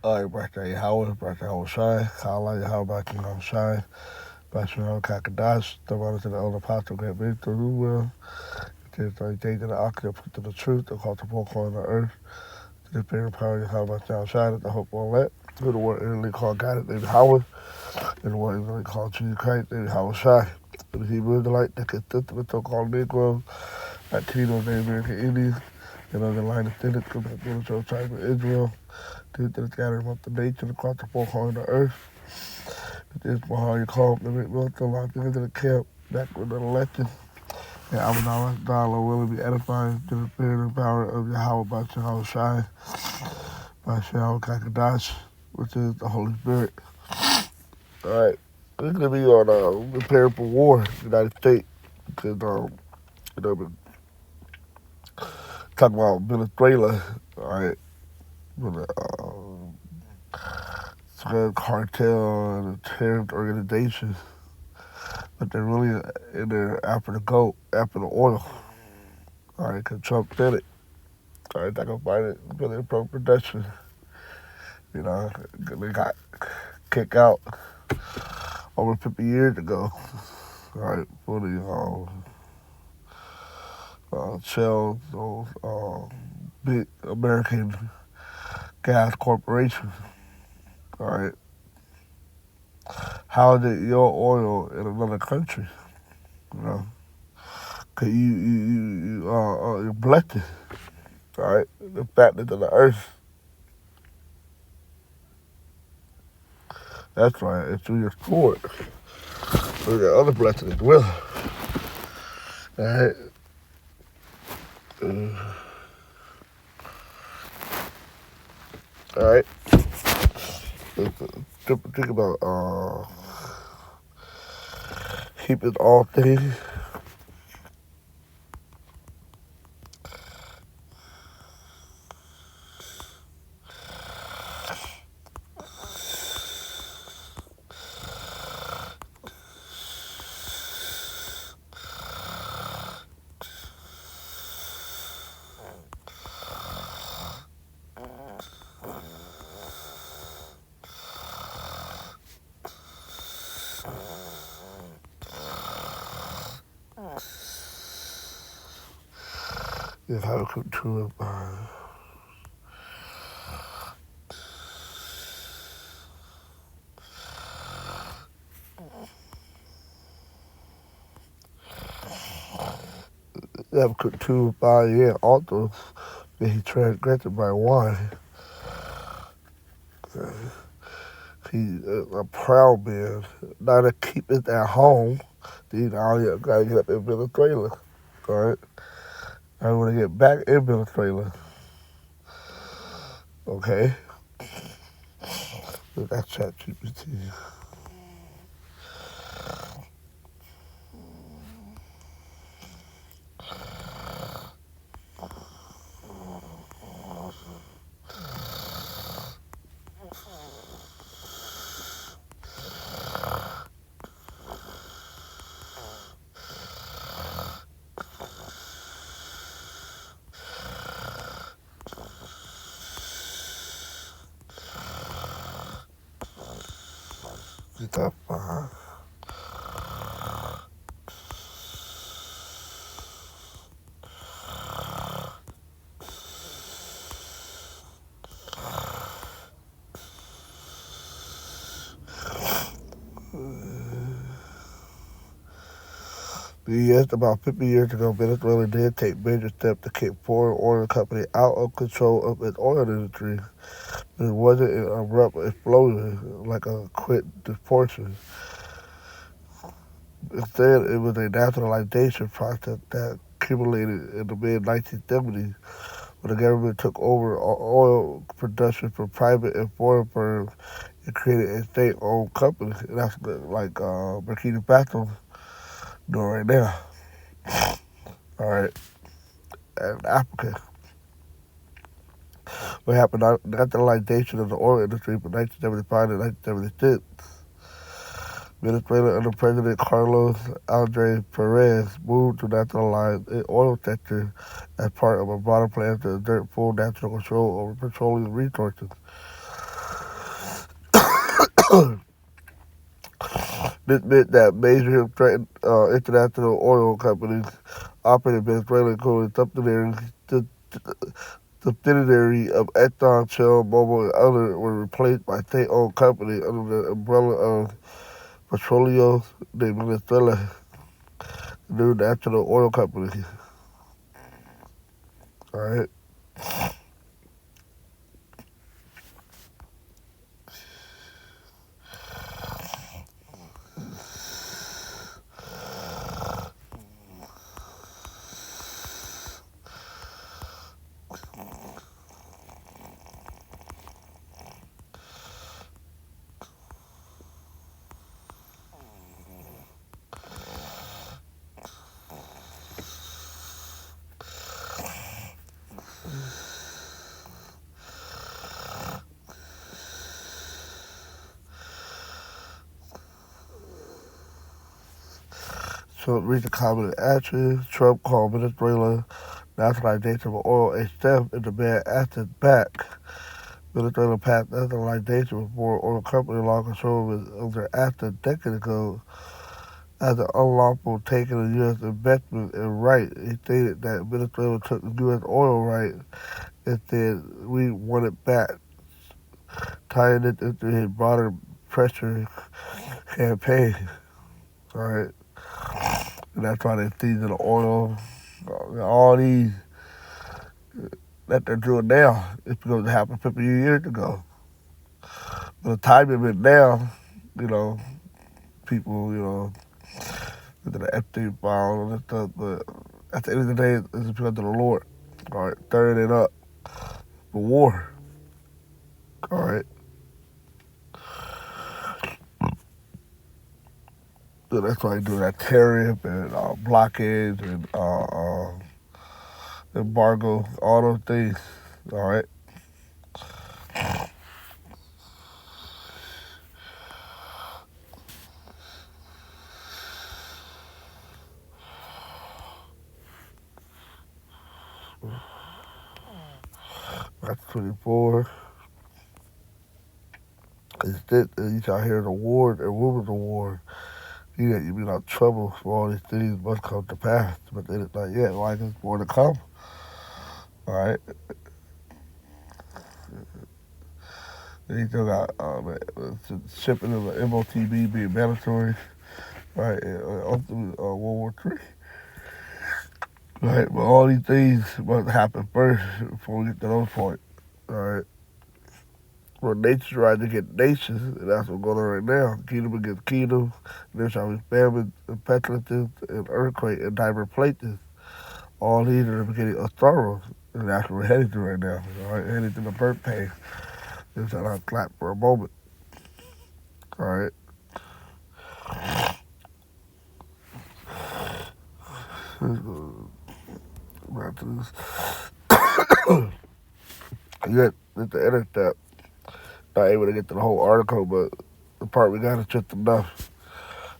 Birthday Howard, birthday Howard Shine, Kala Yahweh King Shine, Bashar Kakadash, the one to the elder apostle, great victor who will. It is the day that the Akira put to the truth, the call to walk on the earth, to the spirit power Yahweh King Shine, the hope won't let. Who the word Italy called God, David Howard, and the word Italy called Jesus Christ, David Howard Shine. The Hebrew Israelite that consisted with so-called Negroes, Latinos, Native American Indians, and other line of descendants from the military tribe of Israel, due to the scattering of the nation across the four corners of the earth. This is how you call the military locked into the camp back with an election. And I was always dollar will be edifying to the spirit and power of Yahweh by Shah Shai, by Shah Kakadash, which is the Holy Spirit. Alright. We're gonna be on preparing for war, United States. Because been talking about Venezuela, alright, with the cartel and a terrorist organization. But they're really in there after the gold, after the oil. Alright, because Trump did it. Alright, they're gonna fight it for their pro production. You know, they got kicked out over 50 years ago. Alright, for the Shell, those big American gas corporations. Alright, how is it your oil in another country? You know, cause you're blessed. Alright, the fatness of the earth. That's right, it's through your sword. Through the other blessings as well. Alright. Alright. Think about keeping all things. Is how to control it. Have control by also that he transgressed by one. He's a proud man. Now to keep it at home, then all you gotta get up in Venezuela. Alright? I want to get back in Venezuela. Okay? So that's ChatGPT. Stuff. Yes, about 50 years ago, Venezuela did take major steps to kick foreign oil company out of control of its oil industry. It wasn't an abrupt explosion like a quick disproportion. Instead, it was a nationalization process that accumulated in the mid-1970s when the government took over oil production from private and foreign firms and created a state-owned company. And that's like Burkina Faso doing right now. All right, and Africa. What happened? Nationalization of the oil industry from 1975 to 1976. Venezuela under President Carlos Andrés Perez moved to nationalize the oil sector as part of a broader plan to exert full national control over petroleum resources. This meant that major threatened international oil companies operating in Venezuela, including subsidiary of Exxon, Shell, Mobil, and others, were replaced by state-owned companies under the umbrella of Petróleo de Venezuela, the new national oil company. All right. Trump reached a common action. Trump called Venezuela nationalization of oil a step in the man assets back. Venezuela passed nationalization before oil company lost control of their assets decades ago as an unlawful taking of U.S. investment and right. He stated that Venezuela took the U.S. oil right and said we want it back, tying it into his broader pressure campaign. All right. And that's why they seizing the oil, all these that they're doing now. It's supposed to happen 50 years ago. But the timing of it now, you know, people, into the Epstein file and all that stuff. But at the end of the day, it's because of the Lord. All right, stirring it up for war. All right. So that's why they do that tariff and blockage and embargo, all those things. All right. That's 24. Instead, you shall hear the war and rumors of war. You be out trouble for all these things must come to pass, but then it's not yet. Like it's more to come. All right. Then you still got shipping of the MOTB being mandatory, right? And ultimately World War III. Right, but all these things must happen first before we get to those points. All right. Well, nature's trying to get nations, and that's what's going on right now. Kingdom against kingdom. There shall be famine, and pestilences, and earthquake in diverse places. All these are the beginning of sorrows, and that's what we're heading to right now. All right, heading to the birth pain. Just shall not clap for a moment. All right. Back to this. Yet, at the intercept, not able to get to the whole article, but the part we got is just enough.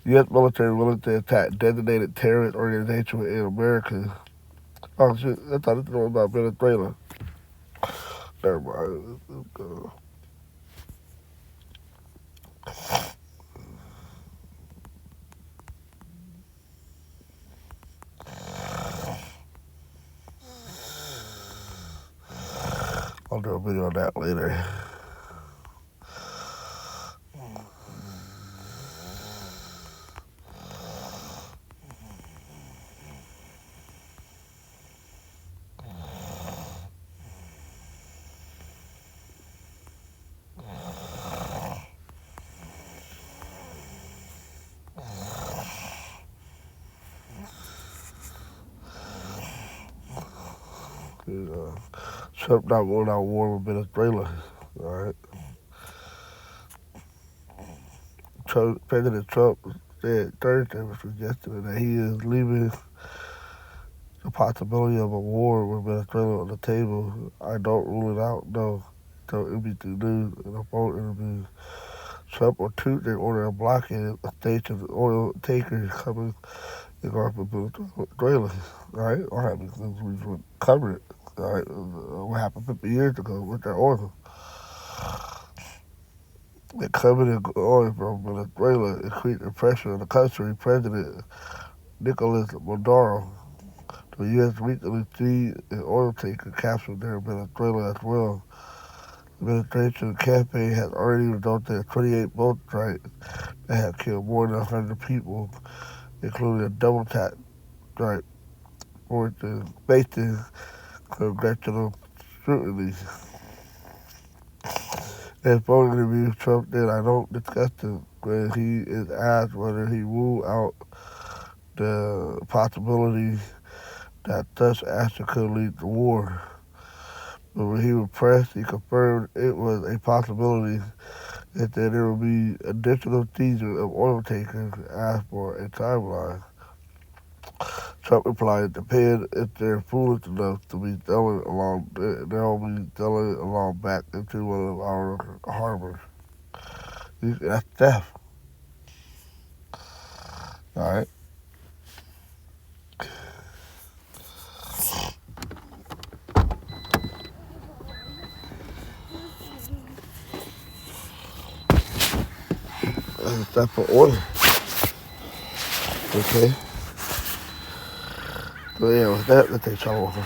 U.S. military willing to attack designated terrorist organization in America. Oh shit! I thought it was about Venezuela. Never mind. Let's go. I'll do a video on that later. Trump not going out war with Venezuela. All right. President Trump said Thursday, which was yesterday, that he is leaving the possibility of a war with Venezuela on the table. I don't rule it out, no. So NBC News in a phone interview. Trump on Tuesday ordered a blockade of stations oil tankers coming in Gulf of Venezuela. All right, what happened since we covered it? All right, what happened 50 years ago with that oil? The coming and going from Venezuela increased the pressure on the country. President Nicolas Maduro, the U.S. recently seen an oil tanker captured there in Venezuela as well. The administration campaign has already resulted in 28 boat strikes that have killed more than 100 people, including a double tap strike for the facing congressional scrutiny. In his phone interview, Trump said, "I don't discuss it," when he is asked whether he ruled out the possibility that such action could lead to war. But when he was pressed, he confirmed it was a possibility and that there will be additional seizures of oil tankers and asked for a timeline. Trump replied, "It depends if they're foolish enough to be sailing along, they'll be sailing along back into one of our harbors." That's theft. All right. That's a theft for oil. Okay. So yeah, with that, let's take y'all over.